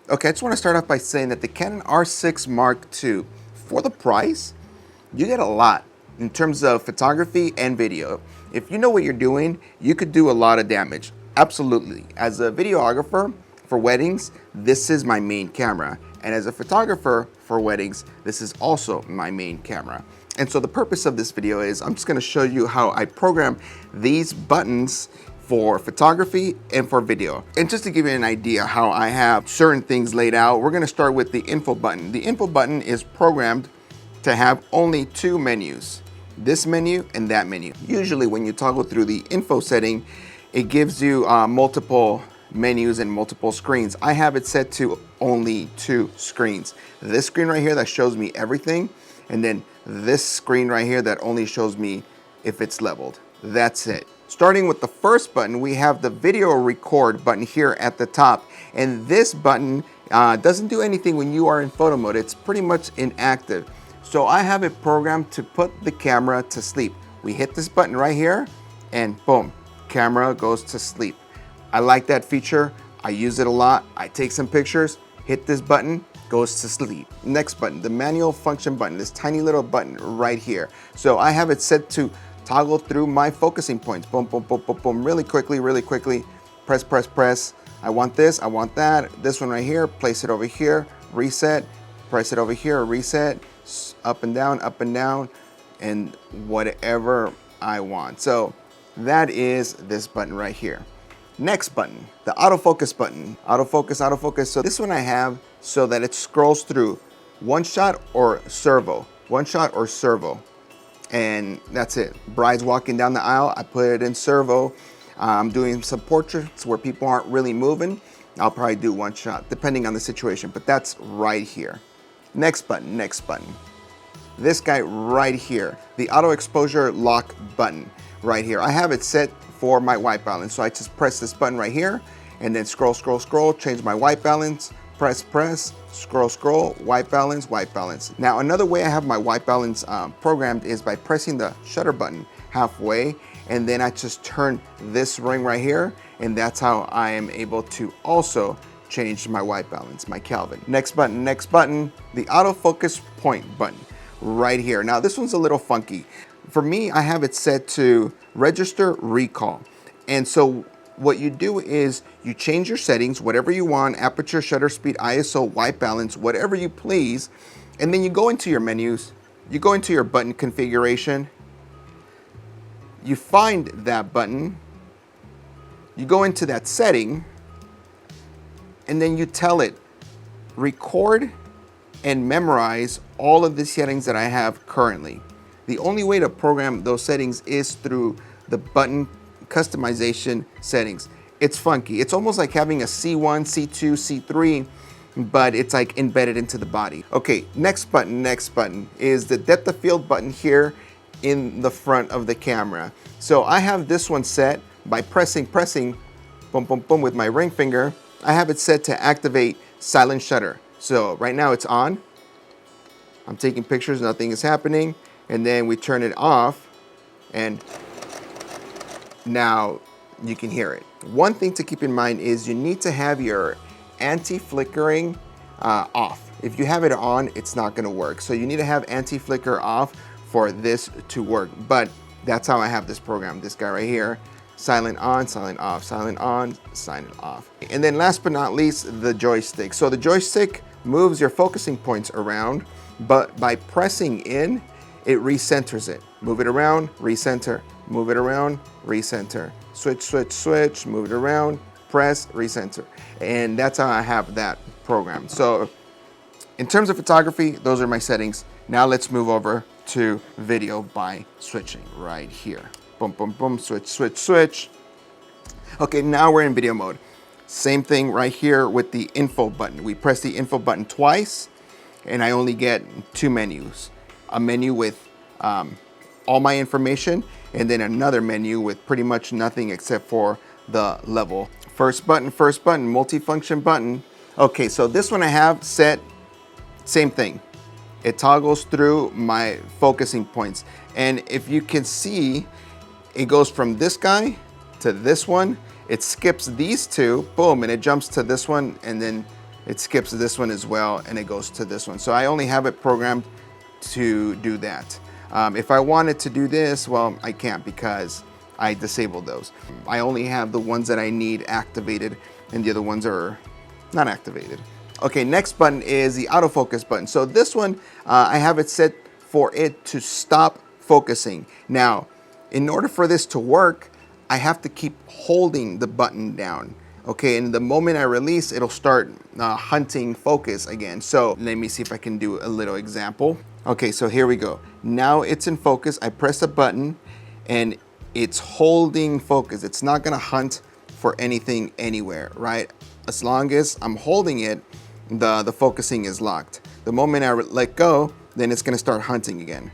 Okay, I just want to start off by saying that the Canon R6 Mark II, for the price, you get a lot in terms of photography and video. If you know what you're doing, you could do a lot of damage. Absolutely. As a videographer for weddings, this is my main camera. And as a photographer for weddings, this is also my main camera. And so the purpose of this video is I'm just going to show you how I program these buttons for photography and for video. And just to give you an idea how I have certain things laid out, we're gonna start with the info button. The info button is programmed to have only two menus, this menu and that menu. Usually when you toggle through the info setting, it gives you multiple menus and multiple screens. I have it set to only two screens. This screen right here that shows me everything, and then this screen right here that only shows me if it's leveled. That's it. Starting with the first button, we have the video record button here at the top. And this button doesn't do anything when you are in photo mode. It's pretty much inactive. So I have it programmed to put the camera to sleep. We hit this button right here and boom, camera goes to sleep. I like that feature. I use it a lot. I take some pictures, hit this button, goes to sleep. Next button, the manual function button, this tiny little button right here. So I have it set to toggle through my focusing points. Boom, boom, boom, boom, boom, really quickly, press, press, press. I want this, I want that. This one right here, place it over here, reset, press it over here, reset, up and down, and whatever I want. So that is this button right here. Next button, the autofocus button. Autofocus, autofocus. So this one I have so that it scrolls through one shot or servo, one shot or servo. And that's it. Bride's walking down the aisle, I put it in servo. I'm doing some portraits where people aren't really moving. I'll probably do one shot depending on the situation, but that's right here. Next button, next button. This guy right here, the auto exposure lock button right here. I have it set for my white balance. So I just press this button right here and then scroll, scroll, scroll, change my white balance, press, press, scroll, scroll, white balance, white balance. Now, another way I have my white balance programmed is by pressing the shutter button halfway, and then I just turn this ring right here, and that's how I am able to also change my white balance, my Kelvin. Next button, the autofocus point button right here. Now, this one's a little funky. For me, I have it set to register recall. And so what you do is you change your settings, whatever you want, aperture, shutter speed, ISO, white balance, whatever you please. And then you go into your menus, you go into your button configuration, you find that button, you go into that setting, and then you tell it, record and memorize all of the settings that I have currently. The only way to program those settings is through the button customization settings. It's funky. It's almost like having a C1, C2, C3, but it's like embedded into the body. Okay, next button is the depth of field button here in the front of the camera. So I have this one set by pressing, boom, boom, boom with my ring finger. I have it set to activate silent shutter. So right now it's on. I'm taking pictures, nothing is happening. And then we turn it off and now you can hear it. One thing to keep in mind is you need to have your anti-flickering off. If you have it on, it's not gonna work. So you need to have anti-flicker off for this to work. But that's how I have this program. This guy right here, silent on, silent off, silent on, silent off. And then last but not least, the joystick. So the joystick moves your focusing points around, but by pressing in, it recenters it. Move it around, recenter, move it around, recenter. Switch, switch, switch, move it around, press, recenter. And that's how I have that program. So in terms of photography, those are my settings. Now let's move over to video by switching right here. Boom, boom, boom, switch, switch, switch. Okay, now we're in video mode. Same thing right here with the info button. We press the info button twice and I only get two menus. A menu with all my information, and then another menu with pretty much nothing except for the level. First button, multifunction button. Okay, so this one I have set, same thing. It toggles through my focusing points. And if you can see, it goes from this guy to this one. It skips these two, boom, and it jumps to this one, and then it skips this one as well and it goes to this one. So I only have it programmed to do that. If I wanted to do this, well, I can't because I disabled those. I only have the ones that I need activated and the other ones are not activated. Okay, next button is the autofocus button. So this one, I have it set for it to stop focusing. Now, in order for this to work, I have to keep holding the button down. Okay, and the moment I release, it'll start hunting focus again. So let me see if I can do a little example. Okay, so here we go. Now it's in focus. I press a button and it's holding focus. It's not gonna hunt for anything anywhere, right? As long as I'm holding it, the focusing is locked. The moment I let go, then it's gonna start hunting again,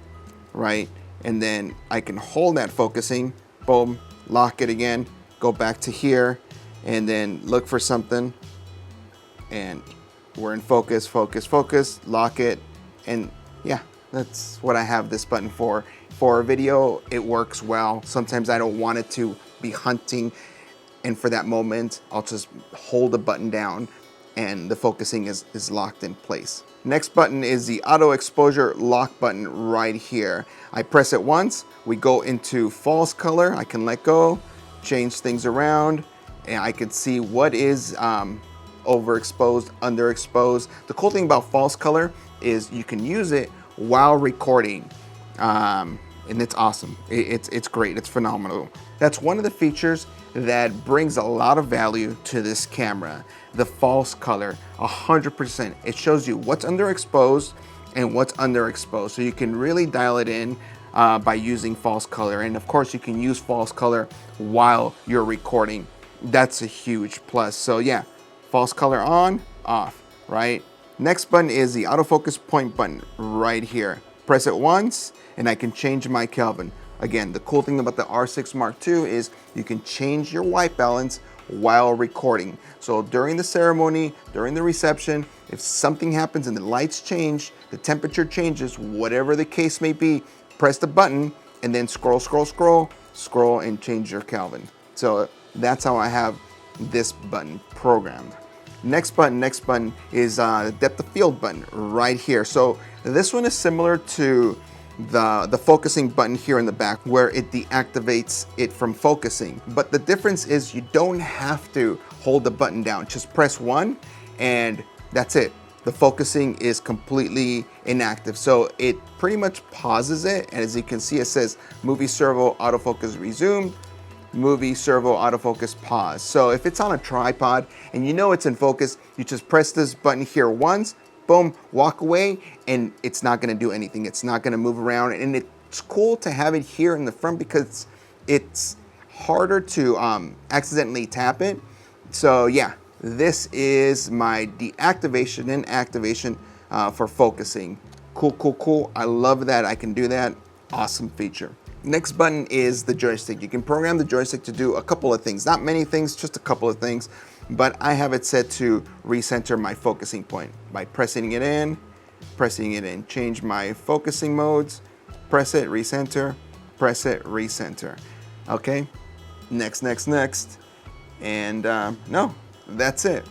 right? And then I can hold that focusing, boom, lock it again, go back to here, and then look for something, and we're in focus, focus, focus, lock it, and yeah, that's what I have this button for. For video, it works well. Sometimes I don't want it to be hunting, and for that moment, I'll just hold the button down and the focusing is locked in place. Next button is the auto exposure lock button right here. I press it once, we go into false color, I can let go, change things around, and I can see what is overexposed, underexposed. The cool thing about false color is you can use it while recording. And it's awesome. It's great, it's phenomenal. That's one of the features that brings a lot of value to this camera. The false color, 100%. It shows you what's underexposed and what's underexposed. So you can really dial it in by using false color. And of course you can use false color while you're recording. That's a huge plus. So yeah, false color on, off, right? Next button is the autofocus point button right here. Press it once and I can change my Kelvin. Again, the cool thing about the R6 Mark II is you can change your white balance while recording. So during the ceremony, during the reception, if something happens and the lights change, the temperature changes, whatever the case may be, press the button and then scroll, scroll, scroll, scroll and change your Kelvin. So that's how I have this button programmed. Next button is the depth of field button right here. So this one is similar to the focusing button here in the back where it deactivates it from focusing. But the difference is you don't have to hold the button down. Just press one and that's it. The focusing is completely inactive. So it pretty much pauses it. And as you can see, it says movie servo autofocus resumed, movie servo autofocus pause. So if it's on a tripod and you know it's in focus, you just press this button here once, boom, walk away, and it's not gonna do anything. It's not gonna move around. And it's cool to have it here in the front because it's harder to accidentally tap it. So yeah, this is my deactivation and activation for focusing. Cool, cool, cool. I love that I can do that. Awesome feature. Next button is the joystick. You can program the joystick to do a couple of things. Not many things, just a couple of things. But I have it set to recenter my focusing point by pressing it in, change my focusing modes, press it, recenter, press it, recenter. Okay, next. And no, that's it.